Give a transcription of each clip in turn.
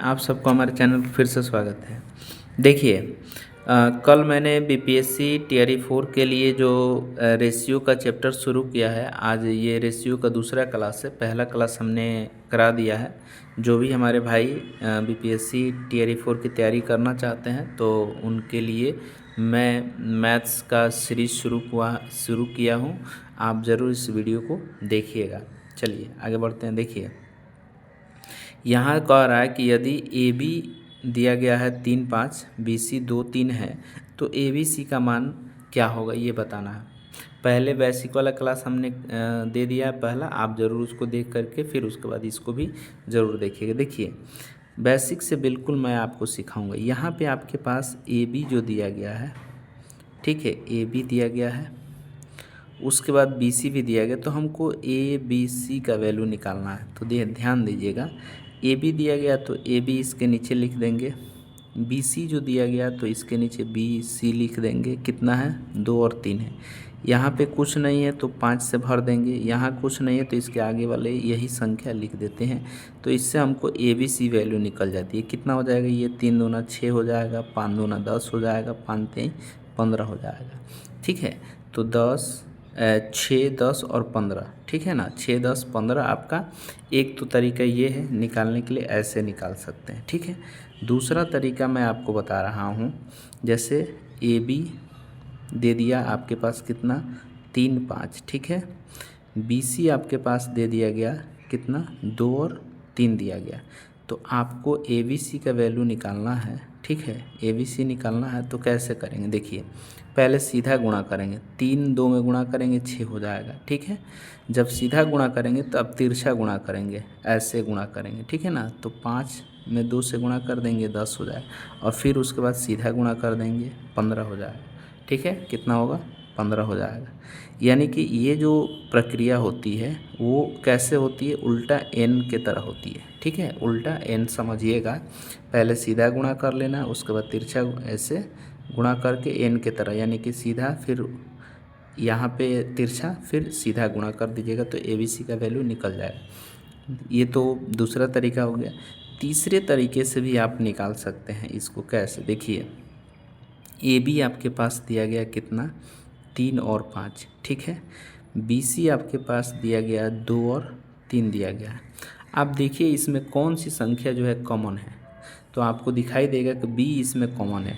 आप सबको हमारे चैनल पर फिर से स्वागत है। देखिए, कल मैंने बीपीएससी टीआरई 4 के लिए जो रेशियो का चैप्टर शुरू किया है, आज ये रेशियो का दूसरा क्लास है। पहला क्लास हमने करा दिया है। जो भी हमारे भाई बीपीएससी टीआरई 4 की तैयारी करना चाहते हैं तो उनके लिए मैं मैथ्स का सीरीज़ शुरू किया हूँ। आप ज़रूर इस वीडियो को देखिएगा। चलिए आगे बढ़ते हैं। देखिए, यहाँ कह रहा है कि यदि ए बी दिया गया है 3 5, बी सी 2 3 है तो ए बी सी का मान क्या होगा ये बताना है। पहले बेसिक वाला क्लास हमने दे दिया है पहला, आप ज़रूर उसको देख करके फिर उसके बाद इसको भी ज़रूर देखिएगा। देखिए, बेसिक से बिल्कुल मैं आपको सिखाऊंगा। यहाँ पे आपके पास ए बी जो दिया गया है, ठीक है, ए बी दिया गया है, उसके बाद बी सी भी दिया गया, तो हमको ए बी सी का वैल्यू निकालना है। तो ध्यान दीजिएगा, ए बी दिया गया तो ए बी इसके नीचे लिख देंगे, बी सी जो दिया गया तो इसके नीचे बी सी लिख देंगे। कितना है? 2 और 3 है। यहाँ पे कुछ नहीं है तो 5 से भर देंगे, यहाँ कुछ नहीं है तो इसके आगे वाले यही संख्या लिख देते हैं। तो इससे हमको ए बी सी वैल्यू निकल जाती है। कितना हो जाएगा? ये 3 दूना 6 हो जाएगा, 5 दूना 10 हो जाएगा, 5 3 15 हो जाएगा। ठीक है, तो 6 10 और 15, ठीक है ना। 6 10 15 आपका एक तो तरीका ये है निकालने के लिए, ऐसे निकाल सकते हैं। ठीक है, दूसरा तरीका मैं आपको बता रहा हूँ। जैसे ए बी दे दिया आपके पास कितना? 3 5, ठीक है। बी सी आपके पास दे दिया गया कितना? 2 और 3 दिया गया। तो आपको ए बी सी का वैल्यू निकालना है। ठीक है, ए बी सी निकालना है तो कैसे करेंगे? देखिए, पहले सीधा गुणा करेंगे, 3 2 में गुणा करेंगे 6 हो जाएगा। ठीक है, जब सीधा गुणा करेंगे तो अब तिरछा गुणा करेंगे, ऐसे गुणा करेंगे। ठीक है ना, तो 5 में 2 से गुणा कर देंगे 10 हो जाएगा, और फिर उसके बाद सीधा गुणा कर देंगे 15 हो जाएगा। ठीक है, कितना होगा? 15 हो जाएगा। यानी कि ये जो प्रक्रिया होती है वो कैसे होती है? उल्टा एन के तरह होती है। ठीक है, उल्टा एन समझिएगा। पहले सीधा गुणा कर लेना, उसके बाद तिरछा ऐसे गुणा करके एन के तरह, यानी कि सीधा फिर यहाँ पे तिरछा फिर सीधा गुणा कर दीजिएगा तो ए बी सी का वैल्यू निकल जाएगा। ये तो दूसरा तरीका हो गया। तीसरे तरीके से भी आप निकाल सकते हैं इसको। कैसे? देखिए, ए बी आपके पास दिया गया कितना? 3 और 5, ठीक है। बी सी आपके पास दिया गया 2 और 3 दिया गया है। आप देखिए इसमें कौन सी संख्या जो है कॉमन है, तो आपको दिखाई देगा कि बी इसमें कॉमन है।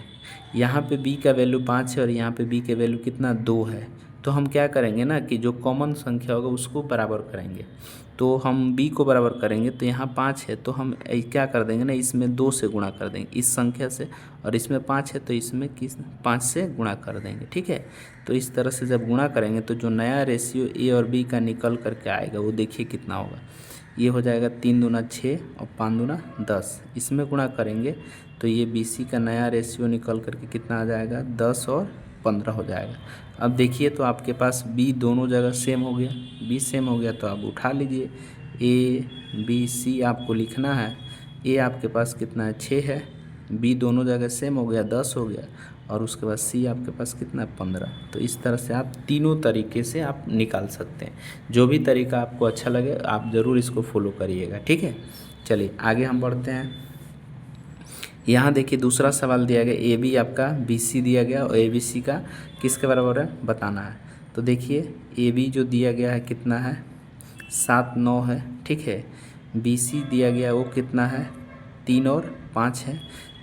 यहाँ पे बी का वैल्यू 5 है और यहाँ पे बी के वैल्यू कितना? 2 है। तो हम क्या करेंगे ना कि जो कॉमन संख्या होगा उसको बराबर करेंगे। तो हम बी को बराबर करेंगे, तो यहाँ 5 है तो हम क्या कर देंगे ना, इसमें 2 से गुणा कर देंगे इस संख्या से, और इसमें 5 है तो इसमें 5 से गुणा कर देंगे। ठीक है, तो इस तरह से जब गुणा करेंगे तो जो नया रेशियो ए और बी का निकल करके आएगा वो देखिए कितना होगा। ये हो जाएगा 3 दूना 6 और 5 दूना 10। इसमें गुणा करेंगे तो ये बी सी का नया रेशियो निकल करके कितना आ जाएगा? 10 और 15 हो जाएगा। अब देखिए, तो आपके पास बी दोनों जगह सेम हो गया, बी सेम हो गया तो आप उठा लीजिए। ए बी सी आपको लिखना है। ए आपके पास कितना है? 6 है। बी दोनों जगह सेम हो गया, 10 हो गया, और उसके बाद सी आपके पास कितना है? 15। तो इस तरह से आप तीनों तरीके से आप निकाल सकते हैं। जो भी तरीका आपको अच्छा लगे आप ज़रूर इसको फॉलो करिएगा। ठीक है, चलिए आगे हम बढ़ते हैं। यहाँ देखिए दूसरा सवाल दिया गया, ए बी आपका बी सी दिया गया और ए बी सी का किसके बराबर है बताना है। तो देखिए, ए बी जो दिया गया है कितना है? 7 9 है। ठीक है, बी सी दिया गया वो कितना है? 3 और 5 है।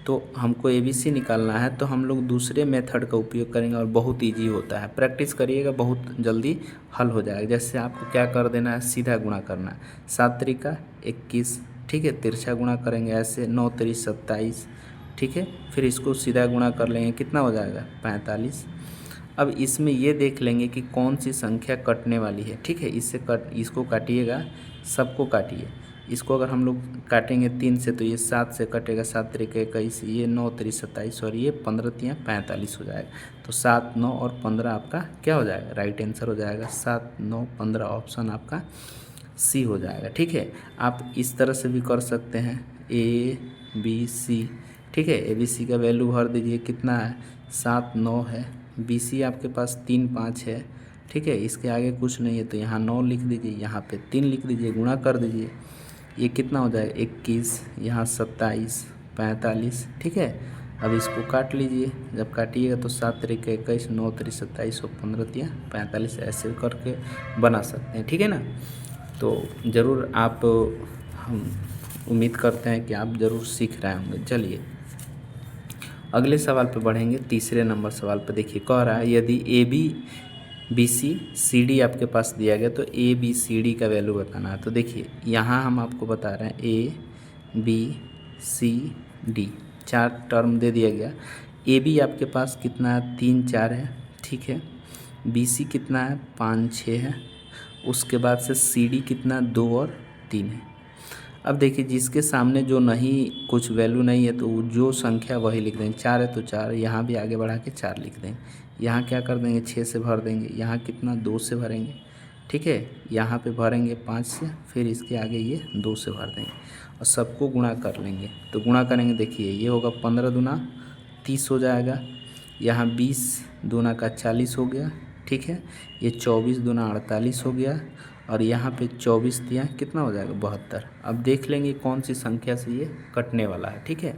तो हमको ए बी सी निकालना है तो हम लोग दूसरे मेथड का उपयोग करेंगे और बहुत ईजी होता है। प्रैक्टिस करिएगा, बहुत जल्दी हल हो जाएगा। जैसे आपको क्या कर देना है? सीधा गुणा करना है। 7 त्रिका 21, ठीक है। तिरछा गुणा करेंगे ऐसे, 9 3 27, ठीक है। फिर इसको सीधा गुणा कर लेंगे, कितना हो जाएगा? 45। अब इसमें ये देख लेंगे कि कौन सी संख्या कटने वाली है। ठीक है, इसको काटिएगा, सबको काटिए। इसको अगर हम लोग काटेंगे 3 से तो ये 7 से कटेगा, 7 त्रिक 21, ये 9 3 27 और ये 15 3 45 हो जाएगा। तो 7 9 और 15 आपका क्या हो जाएगा? राइट आंसर हो जाएगा। 7 9 15 ऑप्शन आपका सी हो जाएगा। ठीक है, आप इस तरह से भी कर सकते हैं, ए बी सी। ठीक है, ए बी सी का वैल्यू भर दीजिए, कितना है? 7 9 है। बी सी आपके पास 3 5 है। ठीक है, इसके आगे कुछ नहीं है तो यहाँ 9 लिख दीजिए, यहाँ पे 3 लिख दीजिए, गुणा कर दीजिए। ये कितना हो जाएगा 21, यहाँ 27, 45, ठीक है। अब इसको काट लीजिए, जब काटिएगा तो 7 तरीके 21, 9 तरीके 27 और 15 तिया 45 ऐसे करके बना सकते हैं, ठीक है ना। तो ज़रूर आप, हम उम्मीद करते हैं कि आप ज़रूर सीख रहे होंगे। चलिए अगले सवाल पे बढ़ेंगे। तीसरे नंबर सवाल पे देखिए, कह रहा है यदि A B B C C D आपके पास दिया गया तो ए बी सी डी का वैल्यू बताना है। तो देखिए यहाँ हम आपको बता रहे हैं A B C D 4 term दे दिया गया। ए बी आपके पास कितना है 3 4 है, ठीक है। बी सी कितना है 5 6 है। उसके बाद से सी डी कितना 2 और 3 है। अब देखिए जिसके सामने जो नहीं, कुछ वैल्यू नहीं है तो जो संख्या वही लिख देंगे। 4 है तो 4, यहाँ भी आगे बढ़ा के 4 लिख देंगे। यहाँ क्या कर देंगे 6 से भर देंगे, यहाँ कितना 2 से भरेंगे, ठीक है। यहाँ पे भरेंगे 5 से, फिर इसके आगे ये 2 से भर देंगे और सबको गुणा कर लेंगे। तो गुणा करेंगे, देखिए ये होगा 15 दूना 30 हो जाएगा। यहाँ 20 दूना का 40 हो गया, ठीक है। ये 24 दूना 48 हो गया और यहाँ पे 24 दिया कितना हो जाएगा 72। अब देख लेंगे कौन सी संख्या से ये कटने वाला है, ठीक है।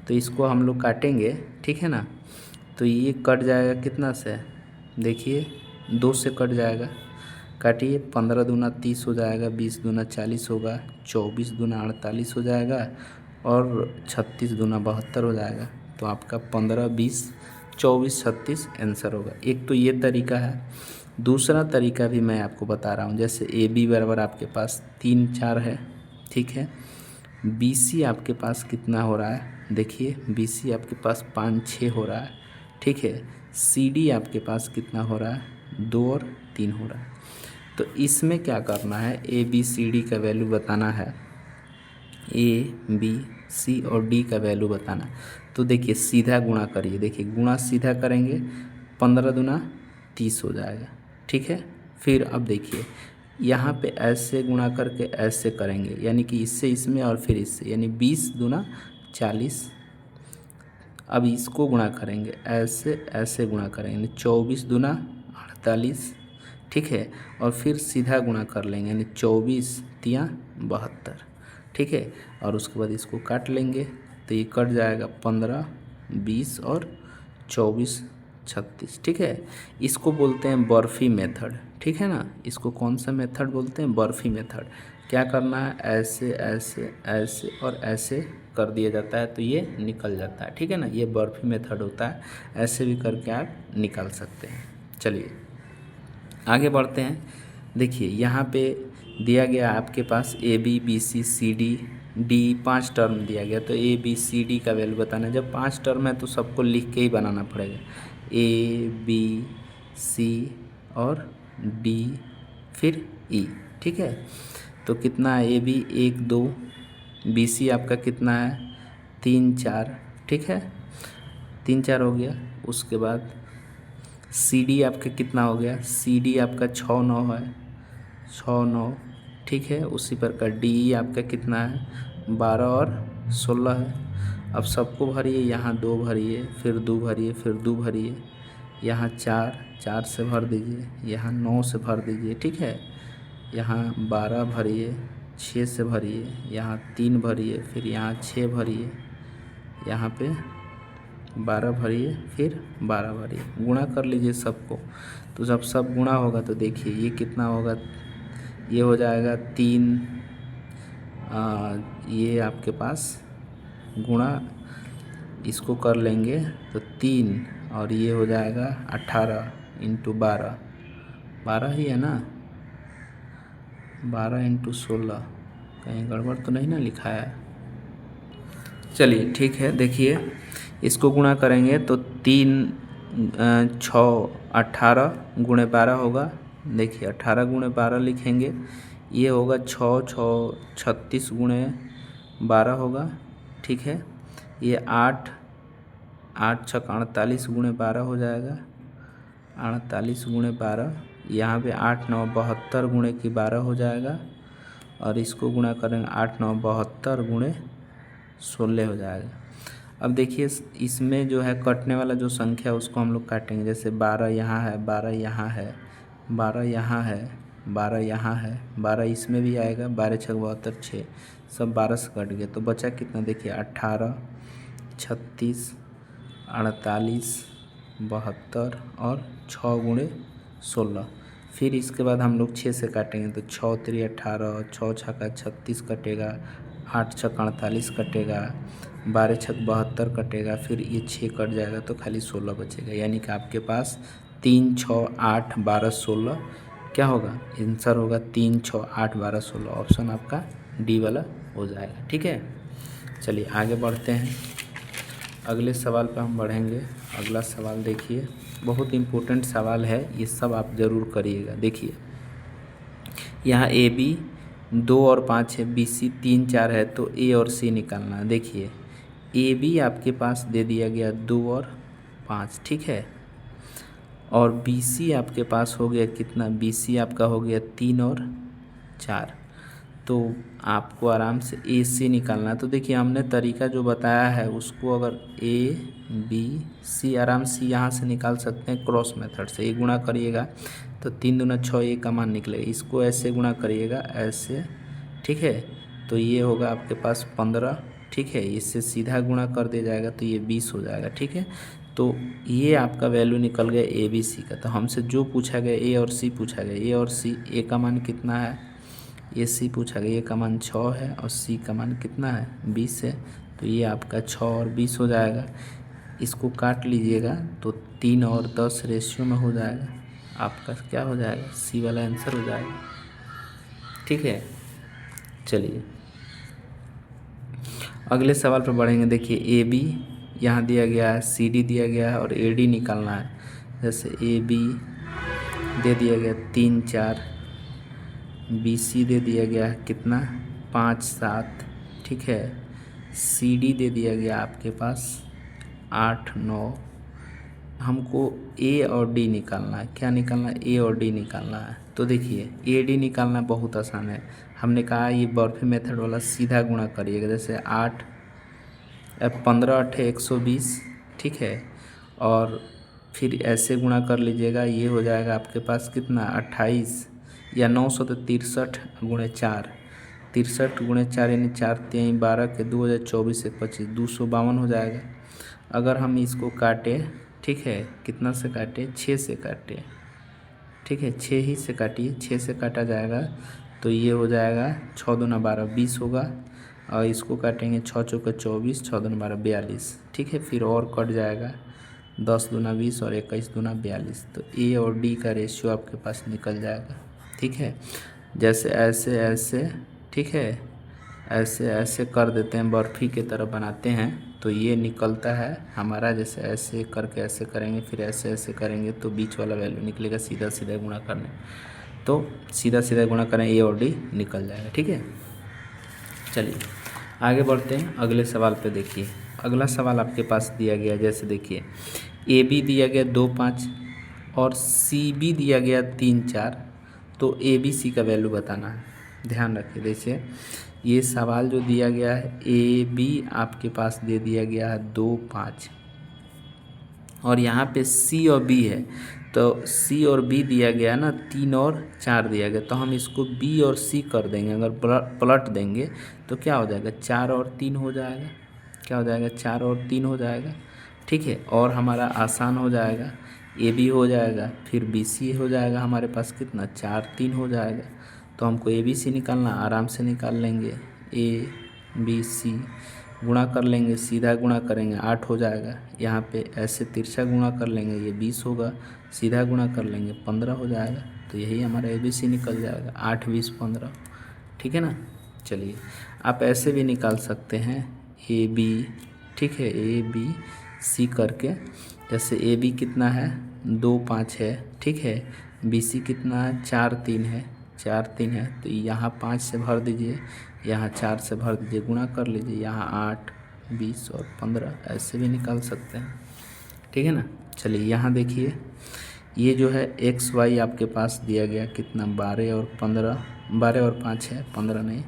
तो इसको हम लोग काटेंगे, ठीक है ना। तो ये कट जाएगा कितना से, देखिए 2 से कट जाएगा। काटिए 15 दूना 30 हो जाएगा, 20 दूना 40 होगा, 24 दूना 48 हो जाएगा और 36 दूना 72 हो जाएगा। तो आपका 15 20 24 36 आंसर होगा। एक तो ये तरीका है। दूसरा तरीका भी मैं आपको बता रहा हूँ। जैसे ए बी बराबर आपके पास 3 4 है, ठीक है। बी सी आपके पास कितना हो रहा है, देखिए बी सी आपके पास 5 6 हो रहा है, ठीक है। सी डी आपके पास कितना हो रहा है 2 और 3 हो रहा है। तो इसमें क्या करना है, ए बी सी डी का वैल्यू बताना है, ए बी सी और डी का वैल्यू बताना। तो देखिए सीधा गुणा करिए, देखिए गुणा सीधा करेंगे 15 दूना 30 हो जाएगा, ठीक है। फिर अब देखिए यहाँ पे ऐसे गुणा करके ऐसे करेंगे, यानी कि इससे इसमें और फिर इससे, यानी 20 दूना 40। अब इसको गुणा करेंगे ऐसे ऐसे गुणा करेंगे, यानी 24 दूना 48, ठीक है। और फिर सीधा गुणा कर लेंगे, यानी 24 तिया 72, ठीक है। और उसके बाद इसको काट लेंगे तो ये कट जाएगा 15 20 और 24 36, ठीक है। इसको बोलते हैं बर्फी मेथड, ठीक है ना। इसको कौन सा मेथड बोलते हैं, बर्फी मेथड। क्या करना है, ऐसे ऐसे ऐसे और ऐसे कर दिया जाता है तो ये निकल जाता है, ठीक है ना। ये बर्फी मेथड होता है, ऐसे भी करके आप निकाल सकते हैं। चलिए आगे बढ़ते हैं। देखिए यहाँ पे दिया गया आपके पास A B B C C D D 5 term दिया गया। तो ए बी सी डी का वैल्यू बताना है। जब 5 टर्म है तो सबको लिख के ही बनाना पड़ेगा, ए बी सी और डी फिर ई, ठीक है। तो कितना है, ए बी 1 2, बी सी आपका कितना है 3 4, ठीक है 3 4 हो गया। उसके बाद सी डी आपका कितना हो गया, सी डी आपका 6 9 है, 6 9, ठीक है। उसी प्रकार डी ई आपका कितना है 12 और 16 है। अब सबको भरिए, यहाँ 2 भरिए, फिर 2 भरिए, फिर 2 भरिए, यहाँ 4 4 से भर दीजिए, यहाँ 9 से भर दीजिए, ठीक है। यहाँ 12 भरिए, 6 से भरिए, यहाँ 3 भरिए, फिर यहाँ 6 भरिए, यहाँ पे 12 भरिए, फिर 12 भरिए। गुणा कर लीजिए सबको। तो जब सब गुणा होगा तो देखिए ये कितना होगा, ये हो जाएगा 3, ये आपके पास गुणा इसको कर लेंगे तो 3 और ये हो जाएगा 18 इंटू 12, 12 ही है ना, 12 इंटू 16, कहीं गड़बड़ तो नहीं ना लिखा है। चलिए ठीक है, देखिए इसको गुणा करेंगे तो 3 6 18 गुणे 12 होगा। देखिए 18 गुणे 12 लिखेंगे, ये होगा 6 6 36 गुणे 12 होगा, ठीक है। ये 8 8 6 48 गुणे 12 हो जाएगा, 48 गुणे 12। यहाँ पे 8 9 72 गुणे की 12 हो जाएगा और इसको गुणा करेंगे 8 9 72 गुणे 16 हो जाएगा। अब देखिए इसमें जो है कटने वाला जो संख्या उसको हम लोग काटेंगे। जैसे 12 यहाँ है, 12 यहाँ है, 12 यहाँ है, 12 यहाँ है, 12 इसमें भी आएगा, 12 छक 72, 6 सब 12 से कट गया तो बचा कितना देखिए 18, 36, 48, 72 और 6 गुणे 16। फिर इसके बाद हम लोग 6 से काटेंगे तो 6 3 18, 6 छक्का 36 कटेगा, 8 छक्का 48 कटेगा, 12 छक 72 कटेगा, फिर ये 6 कट जाएगा तो खाली 16 बचेगा। यानी कि आपके पास 3 6 8 12 16 क्या होगा, आंसर होगा 3 6 8 12 16। ऑप्शन आपका डी वाला हो जाएगा। ठीक है, चलिए आगे बढ़ते हैं, अगले सवाल पर हम बढ़ेंगे। अगला सवाल देखिए, बहुत इम्पोर्टेंट सवाल है, ये सब आप ज़रूर करिएगा। देखिए यहाँ ए बी 2 और 5 है, बी सी 3 4 है, तो ए और सी निकालना है। देखिए ए बी आपके पास दे दिया गया 2 और 5, ठीक है, और बी सी आपके पास हो गया कितना, बी सी आपका हो गया 3 और 4, तो आपको आराम से ए सी निकालना है। तो देखिए हमने तरीका जो बताया है उसको अगर ए बी सी आराम से यहाँ से निकाल सकते हैं क्रॉस मेथड से। ए गुणा करिएगा तो 3 दूना 6 ए का मान निकलेगा, इसको ऐसे गुणा करिएगा ऐसे, ठीक है, तो ये होगा आपके पास 15, ठीक है, इससे सीधा गुणा कर दिया जाएगा तो ये 20 हो जाएगा। ठीक है, तो ये आपका वैल्यू निकल गया ए बी सी का। तो हमसे जो पूछा गया ए और सी पूछा गया, ए और सी, ए का मान कितना है, ए सी पूछा गया, ए का मान 6 है और सी का मान कितना है 20 है, तो ये आपका 6 और 20 हो जाएगा। इसको काट लीजिएगा तो 3 और 10 रेशियो में हो जाएगा, आपका क्या हो जाएगा, सी वाला आंसर हो जाएगा। ठीक है, चलिए अगले सवाल पर बढ़ेंगे। देखिए ए बी यहाँ दिया गया है, सी डी दिया गया है और ए डी निकालना है। जैसे ए बी दे दिया गया 3 4, बी सी दे दिया गया है कितना 5 7, ठीक है, सी डी दे दिया गया आपके पास 8 9। हमको ए और डी निकालना है। क्या निकालना है, ए और डी निकालना है। तो देखिए ए डी निकालना बहुत आसान है, हमने कहा ये बर्फी मेथड वाला सीधा गुणा करिएगा। जैसे 8 15 8 120, ठीक है, और फिर ऐसे गुणा कर लीजिएगा, ये हो जाएगा आपके पास कितना 28 या 900, तो 63 गुणे 4, 63 गुणे 4 यानी 4 3 12 के 2 हो जाए 24 1 25, 252 हो जाएगा। अगर हम इसको काटें, ठीक है, कितना से काटे, 6 से काटे, ठीक है, 6 ही से काटिए, 6 से काटा जाएगा तो ये हो जाएगा 6 दूना 12 20 होगा, और इसको काटेंगे 6 चौके 24, 6 दूना 12 42, ठीक है, फिर और कट जाएगा 10 दूना 20 और 21 दूना 42, तो ए और डी का रेशियो आपके पास निकल जाएगा। ठीक है, जैसे ऐसे ऐसे, ठीक है, ऐसे ऐसे कर देते हैं, बर्फ़ी की तरह बनाते हैं तो ये निकलता है हमारा। जैसे ऐसे करके ऐसे करेंगे, फिर ऐसे ऐसे करेंगे तो बीच वाला वैल्यू निकलेगा, सीधा सीधा गुणा करने, तो सीधा सीधा गुणा करें ए और डी निकल जाएगा। ठीक है, चलिए आगे बढ़ते हैं अगले सवाल पे। देखिए अगला सवाल आपके पास दिया गया, जैसे देखिए ए बी दिया गया 2 5 और सी बी दिया गया 3 4, तो ए बी सी का वैल्यू बताना है। ध्यान रखिए, देखिए ये सवाल जो दिया गया है, ए बी आपके पास दे दिया गया है 2 5 और यहाँ पे सी और बी है, तो सी और बी दिया गया ना 3 और 4 दिया गया, तो हम इसको बी और सी कर देंगे। अगर पलट देंगे तो क्या हो जाएगा, 4 और 3 हो जाएगा। क्या हो जाएगा, 4 और 3 हो जाएगा। ठीक है, और हमारा आसान हो जाएगा, ए बी हो जाएगा, फिर बी सी हो जाएगा, हमारे पास कितना 4 3 हो जाएगा। तो हमको ए बी सी निकालना, आराम से निकाल लेंगे, ए बी सी गुणा कर लेंगे, सीधा गुणा करेंगे 8 हो जाएगा। यहाँ पे ऐसे तिरछा गुणा कर लेंगे, ये 20 होगा, सीधा गुणा कर लेंगे 15 हो जाएगा। तो यही हमारा ए बी सी निकल जाएगा, 8 20 15। ठीक है ना, चलिए आप ऐसे भी निकाल सकते हैं ए बी, ठीक है, ए बी सी करके। जैसे ए बी कितना है 2 5 है, ठीक है, बी सी कितना है 4 3 है, 4 3 है, तो यहाँ 5 से भर दीजिए, यहाँ 4 से भर दीजिए, गुणा कर लीजिए, यहाँ 8 20 और 15 ऐसे भी निकाल सकते हैं। ठीक है ना, चलिए यहाँ देखिए ये जो है एक्स वाई आपके पास दिया गया कितना 12 और 15, 12 और 5 है 15 नहीं,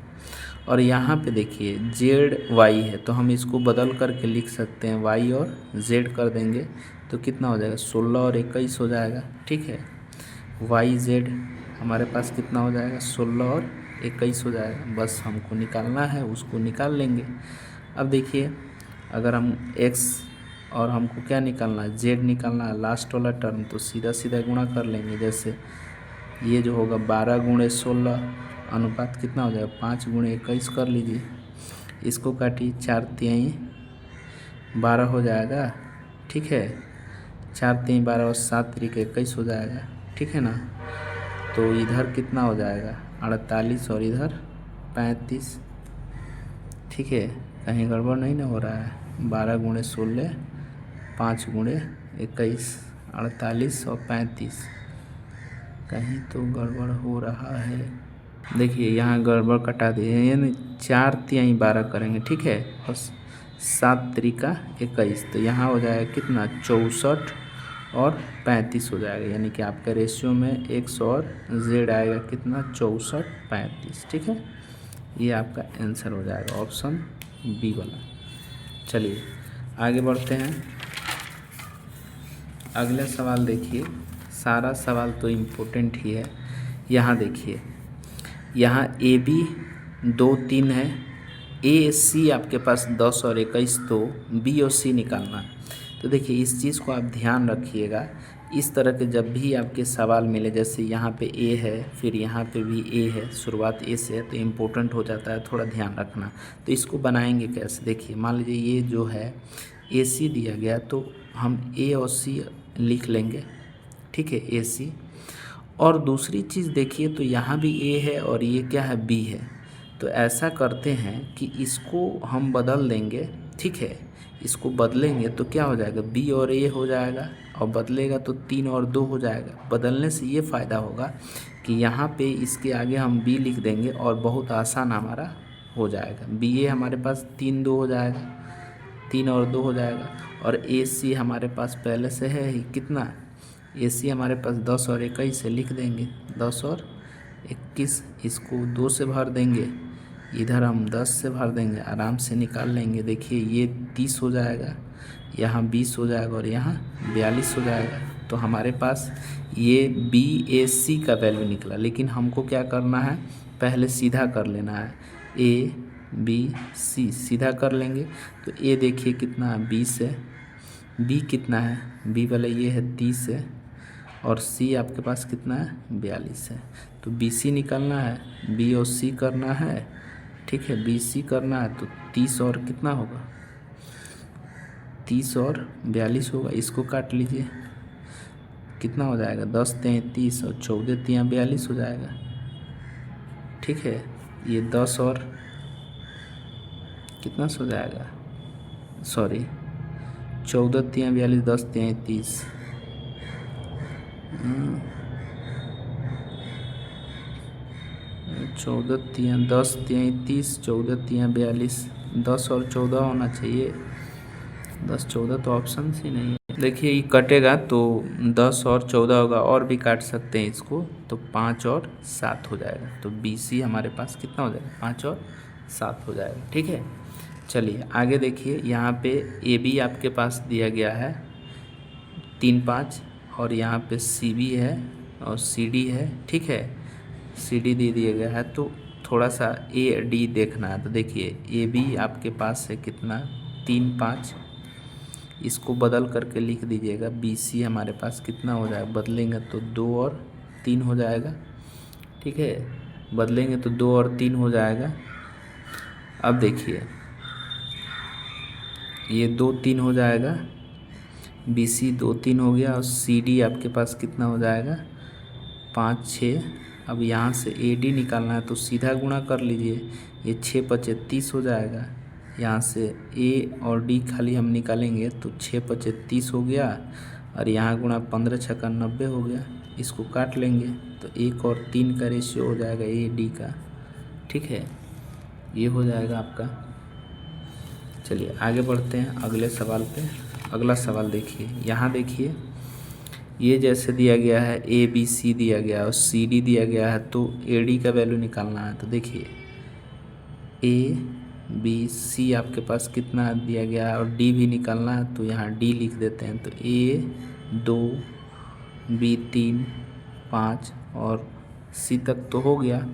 और यहाँ पे देखिए जेड वाई है, तो हम इसको बदल करके लिख सकते हैं, वाई और जेड कर देंगे तो कितना हो जाएगा 16 और 21 हो जाएगा। ठीक है, वाई जेड हमारे पास कितना हो जाएगा, 16 और 21 हो जाएगा। बस हमको निकालना है, उसको निकाल लेंगे। अब देखिए, अगर हम x और हमको क्या निकालना है, z निकालना है, लास्ट वाला टर्म, तो सीधा सीधा गुणा कर लेंगे। जैसे ये जो होगा 12 गुणे 16 अनुपात कितना हो जाएगा, 5 गुणे 21 कर लीजिए। इसको काटिए, 4 तिहाई 12 हो जाएगा, ठीक है। 4 तिहाई 12 और 7 तरीके 21 हो जाएगा, ठीक है ना। तो इधर कितना हो जाएगा, 48 और इधर 35, ठीक है। कहीं गड़बड़ नहीं ना हो रहा है। 12 गुणे 16, 5 गुणे 21, 48 और 35, कहीं तो गड़बड़ हो रहा है। देखिए यहाँ गड़बड़ कटा दिए, यानी 4 तिहाई 12 करेंगे, ठीक है, और 7 तरीका 21, तो यहाँ हो जाएगा कितना, 64 और 35 हो जाएगा। यानी कि आपका रेशियो में x और z आएगा कितना, 64 35, ठीक है। ये आपका आंसर हो जाएगा ऑप्शन बी वाला। चलिए आगे बढ़ते हैं। अगला सवाल देखिए, सारा सवाल तो इम्पोर्टेंट ही है। यहाँ देखिए, यहाँ ए बी 2 3 है, ए सी आपके पास 10 और 21, तो बी और सी निकालना है। तो देखिए इस चीज़ को आप ध्यान रखिएगा। इस तरह के जब भी आपके सवाल मिले, जैसे यहाँ पे ए है, फिर यहाँ पे भी ए है, शुरुआत ए से है, तो इम्पोर्टेंट हो जाता है, थोड़ा ध्यान रखना। तो इसको बनाएंगे कैसे, देखिए मान लीजिए ये जो है ए सी दिया गया, तो हम ए और सी लिख लेंगे, ठीक है, ए सी। और दूसरी चीज़ देखिए, तो यहाँ भी ए है और ये क्या है, बी है। तो ऐसा करते हैं कि इसको हम बदल देंगे, ठीक है। इसको बदलेंगे तो क्या हो जाएगा, बी और ए हो जाएगा, और बदलेगा तो 3 और 2 हो जाएगा। बदलने से ये फ़ायदा होगा कि यहाँ पे इसके आगे हम बी लिख देंगे और बहुत आसान हमारा हो जाएगा। बी ए हमारे पास 3 2 हो जाएगा, 3 और 2 हो जाएगा। और ए सी हमारे पास पहले से है ही कितना, ए सी हमारे पास 10 और 21 से लिख देंगे, 10 और 21, इसको 2 से भर देंगे, इधर हम 10 से भर देंगे, आराम से निकाल लेंगे। देखिए ये 30 हो जाएगा, यहाँ 20 हो जाएगा और यहाँ 42 हो जाएगा। तो हमारे पास ये बी ए सी का वैल्यू निकला। लेकिन हमको क्या करना है, पहले सीधा कर लेना है, ए बी सी सीधा कर लेंगे। तो ए देखिए कितना है, 20 है, बी कितना है, बी वाला ये है 30 है, और सी आपके पास कितना है, 42 है। तो बी सी निकालना है, बी और सी करना है, ठीक है, बी सी करना है। तो 30 और कितना होगा, 30 और 42 होगा। इसको काट लीजिए, कितना हो जाएगा, 10 तिहाई 30 और 14 तिहाई 42 हो जाएगा, ठीक है। ये 10 और कितना सो जाएगा, सॉरी 14 तिहाई 42, 10 तिहाई 30, 14 तिहाई 10 तिहाई 30, 14 तिहाई 42, 10 और 14 होना चाहिए, 10 14 तो ऑप्शन ही नहीं है। देखिए ये कटेगा तो 10 और 14 होगा, और भी काट सकते हैं इसको, तो 5 और 7 हो जाएगा। तो बी सी हमारे पास कितना हो जाएगा, 5 और 7 हो जाएगा, ठीक है। चलिए आगे देखिए, यहाँ पे ए बी आपके पास दिया गया है 3 5, और यहाँ पे सी बी है और सी डी है, ठीक है, सी डी दे दिया गया है। तो थोड़ा सा ए डी देखना है। तो देखिए ए बी आपके पास है कितना, 3 5, इसको बदल करके लिख दीजिएगा। बी सी हमारे पास कितना हो जाएगा, बदलेंगे तो 2 और 3 हो जाएगा, ठीक है, बदलेंगे तो 2 और 3 हो जाएगा। अब देखिए ये 2 3 हो जाएगा, बी सी 2 3 हो गया, और सी डी आपके पास कितना हो जाएगा, 5 6। अब यहाँ से ए डी निकालना है, तो सीधा गुणा कर लीजिए, ये 6 5 30 हो जाएगा। यहाँ से ए और डी खाली हम निकालेंगे, तो 6 5 30 हो गया, और यहाँ गुणा 15 6 90 हो गया। इसको काट लेंगे तो 1 और 3 का रेशियो हो जाएगा ए डी का, ठीक है, ये हो जाएगा आपका। चलिए आगे बढ़ते हैं अगले सवाल पे। अगला सवाल देखिए, यहाँ देखिए ये जैसे दिया गया है, ए बी सी दिया गया है और सी डी दिया गया है, तो ए डी का वैल्यू निकालना है। तो देखिए ए बी सी आपके पास कितना दिया गया है और डी भी निकालना है, तो यहाँ डी लिख देते हैं। तो ए 2 बी 3 5 और सी तक तो हो गया।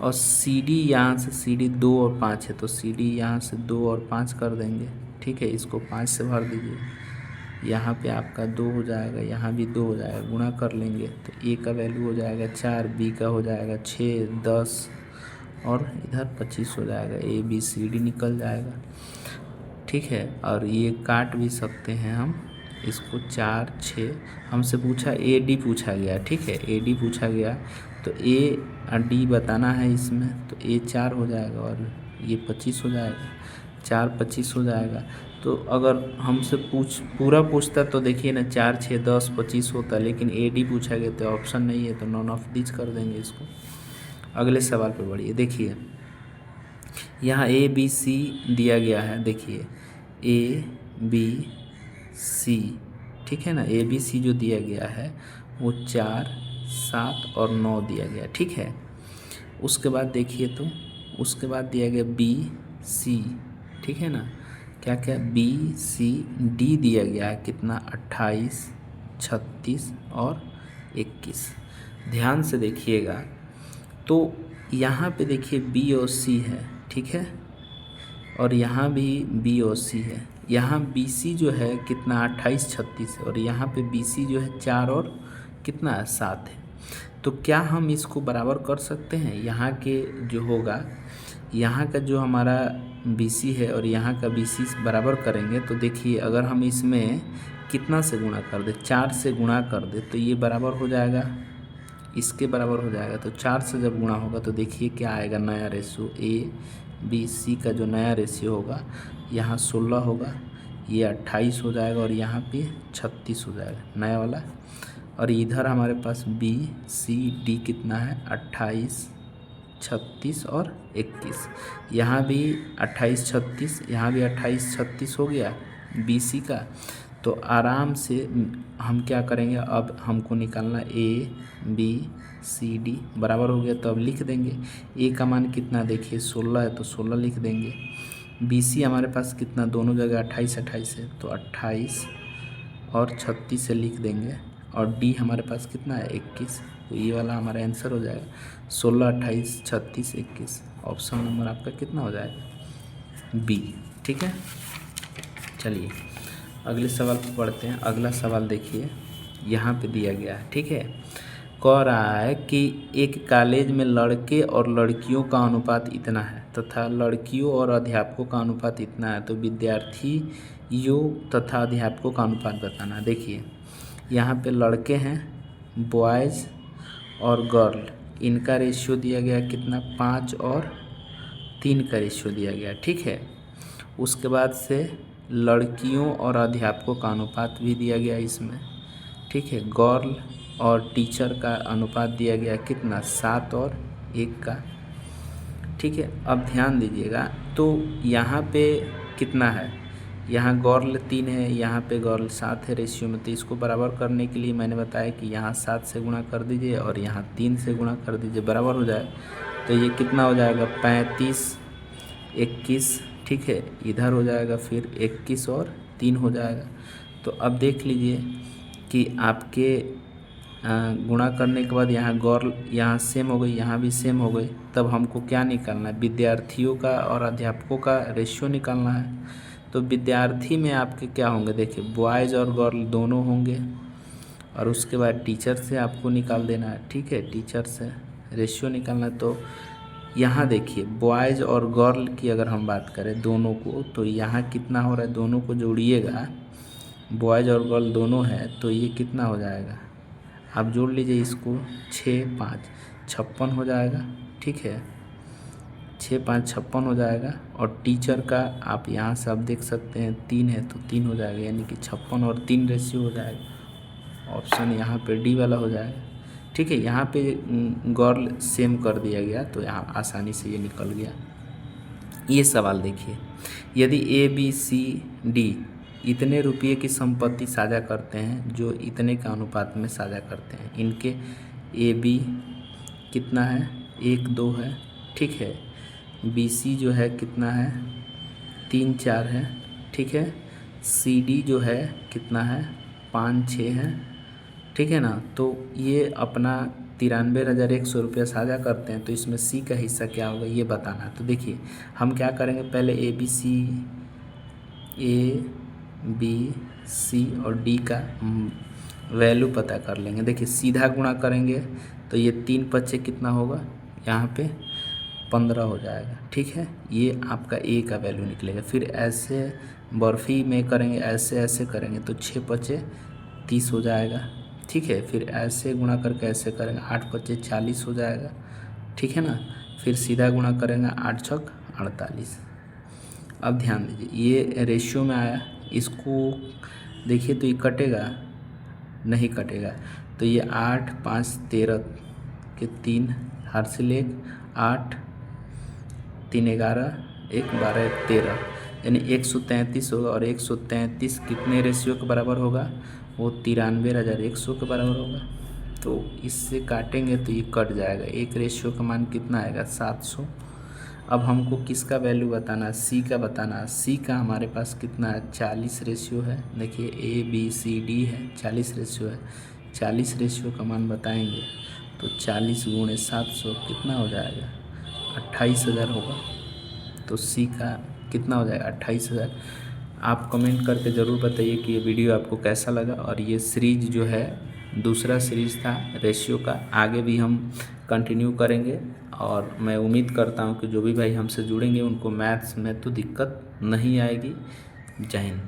और सी डी यहाँ से, सी डी 2 और 5 है तो सी डी यहाँ से 2 और 5 कर देंगे। ठीक है, इसको 5 से भर दीजिए। यहाँ पे आपका 2 हो जाएगा, यहाँ भी 2 हो जाएगा, गुणा कर लेंगे तो ए का वैल्यू हो जाएगा 4, बी का हो जाएगा 6, 10 और इधर 25 हो जाएगा। ए बी सी डी निकल जाएगा। ठीक है, और ये काट भी सकते हैं हम इसको। 4 6 हमसे पूछा, ए डी पूछा गया। ठीक है, ए डी पूछा गया तो ए और डी बताना है इसमें, तो ए 4 हो जाएगा और ये 25 हो जाएगा। 4 25 हो जाएगा। तो अगर हमसे पूरा पूछता तो देखिए ना, 4 6 10 25 होता, लेकिन ए डी पूछा गया तो ऑप्शन नहीं है, तो नॉन ऑफ दिस कर देंगे इसको। अगले सवाल पे बढ़िए। देखिए यहाँ ए बी सी दिया गया है। देखिए ए बी सी, ठीक है ना, ए बी सी जो दिया गया है वो 4 7 और 9 दिया गया। ठीक है, उसके बाद देखिए तो उसके बाद दिया गया बी सी। ठीक है ना, क्या क्या, बी सी डी दिया गया है कितना, 28 36 और 21। ध्यान से देखिएगा तो यहाँ पे देखिए बी और सी है। ठीक है, और यहाँ भी बी और सी है। यहाँ बी सी जो है कितना, 28 36 है, और यहाँ पे बी सी जो है 4 और कितना है, 7 है। तो क्या हम इसको बराबर कर सकते हैं? यहाँ के जो होगा, यहाँ का जो हमारा बी सी है और यहाँ का बी सी बराबर करेंगे तो देखिए अगर हम इसमें कितना से गुणा कर दे, 4 से गुणा कर दे तो ये बराबर हो जाएगा, इसके बराबर हो जाएगा। तो 4 से जब गुणा होगा तो देखिए क्या आएगा, नया रेशियो ए बी सी का जो नया रेशियो होगा, यहाँ 16 होगा, ये 28 हो जाएगा और यहाँ पे 36 हो जाएगा नया वाला। और इधर हमारे पास बी सी डी कितना है, 28 36 और 21। यहाँ भी 28 36, यहाँ भी 28 36 हो गया बी सी का। तो आराम से हम क्या करेंगे, अब हमको निकालना ए बी सी डी बराबर हो गया तो अब लिख देंगे। ए का मान कितना, देखिए 16 है तो 16 लिख देंगे। बी सी हमारे पास कितना, दोनों जगह 28 28 है तो 28 और 36 से लिख देंगे। और डी हमारे पास कितना है, 21, तो ये वाला हमारा आंसर हो जाएगा 16 28 36 21। ऑप्शन नंबर आपका कितना हो जाएगा, बी। ठीक है, चलिए अगले सवाल पर पढ़ते हैं। अगला सवाल देखिए यहाँ पे दिया गया है। ठीक है, कह रहा है कि एक कॉलेज में लड़के और लड़कियों का अनुपात इतना है तथा लड़कियों और अध्यापकों का अनुपात इतना है, तो विद्यार्थियों तथा अध्यापकों का अनुपात बताना। देखिए यहाँ पे लड़के हैं, बॉयज़ और गर्ल, इनका रेशियो दिया गया कितना, 5 और 3 का रेशियो दिया गया। ठीक है, उसके बाद से लड़कियों और अध्यापकों का अनुपात भी दिया गया इसमें। ठीक है, गर्ल और टीचर का अनुपात दिया गया कितना, 7 और 1 का। ठीक है, अब ध्यान दीजिएगा तो यहाँ पे कितना है, यहाँ गर्ल 3 है, यहाँ पे गर्ल 7 है रेशियो में। तो इसको बराबर करने के लिए मैंने बताया कि यहाँ 7 से गुणा कर दीजिए और यहाँ 3 से गुणा कर दीजिए, बराबर हो जाए। तो ये कितना हो जाएगा, 35 21। ठीक है, इधर हो जाएगा फिर 21 और 3 हो जाएगा। तो अब देख लीजिए कि आपके गुणा करने के बाद यहाँ गर्ल यहाँ सेम हो गई, यहाँ भी सेम हो गई। तब हमको क्या निकालना है, विद्यार्थियों का और अध्यापकों का रेशियो निकालना है। तो विद्यार्थी में आपके क्या होंगे, देखिए बॉयज़ और गर्ल दोनों होंगे, और उसके बाद टीचर से आपको निकाल देना है। ठीक है, टीचर से रेशियो निकालना है। तो यहाँ देखिए बॉयज़ और गर्ल की अगर हम बात करें दोनों को, तो यहाँ कितना हो रहा है, दोनों को जोड़िएगा, बॉयज़ और गर्ल दोनों है तो ये कितना हो जाएगा, आप जोड़ लीजिए इसको, 6 5 56 हो जाएगा। ठीक है, 6 5 56 हो जाएगा। और टीचर का आप यहाँ से आप देख सकते हैं 3 है तो 3 हो जाएगा, यानी कि 56 और 3 रेशियो हो जाएगा। ऑप्शन यहाँ पे डी वाला हो जाएगा। ठीक है, यहाँ पे गर्ल सेम कर दिया गया तो यहाँ आसानी से ये निकल गया। ये सवाल देखिए, यदि ए बी सी डी इतने रुपये की संपत्ति साझा करते हैं जो इतने का अनुपात में साझा करते हैं, इनके ए बी कितना है, 1 2 है। ठीक है, बी सी जो है कितना है, 3 4 है। ठीक है, सी डी जो है कितना है, 5 6 है। ठीक है ना, तो ये अपना 93,100 रुपया साझा करते हैं तो इसमें सी का हिस्सा क्या होगा ये बताना है। तो देखिए हम क्या करेंगे, पहले ए बी सी और डी का वैल्यू पता कर लेंगे। देखिए सीधा गुणा करेंगे तो ये 3 पच्चे कितना होगा, यहाँ पे 15 हो जाएगा। ठीक है, ये आपका ए का वैल्यू निकलेगा। फिर ऐसे बर्फ़ी में करेंगे, ऐसे करेंगे तो 6 पच्चे 30 हो जाएगा। ठीक है, फिर ऐसे गुणा करके ऐसे करेंगे 8 पच्चे 40 हो जाएगा। ठीक है ना, फिर सीधा गुणा करेंगे 8 छक 48। अब ध्यान दीजिए ये रेशियो में आया, इसको देखिए तो ये कटेगा नहीं, कटेगा तो ये 8 5 13 के 3 हासिल 1 8 3 11 1 12 13 यानी 133 होगा। और 133 कितने रेशियो के बराबर होगा, वो 93,100 के बराबर होगा। तो इससे काटेंगे तो ये कट जाएगा। एक रेशियो का मान कितना आएगा 700। अब हमको किसका वैल्यू बताना है, सी का बताना है। सी का हमारे पास कितना है 40 रेशियो है। देखिए ए बी सी डी है 40 रेशियो है। 40 रेशियो का मान बताएंगे तो 40 गुणे 700 कितना हो जाएगा 28,000 होगा। तो सी का कितना हो जाएगा 28,000। आप कमेंट करके ज़रूर बताइए कि ये वीडियो आपको कैसा लगा। और ये सीरीज जो है दूसरा सीरीज़ था रेशियो का, आगे भी हम कंटिन्यू करेंगे। और मैं उम्मीद करता हूँ कि जो भी भाई हमसे जुड़ेंगे उनको मैथ्स में तो दिक्कत नहीं आएगी। जय हिंद।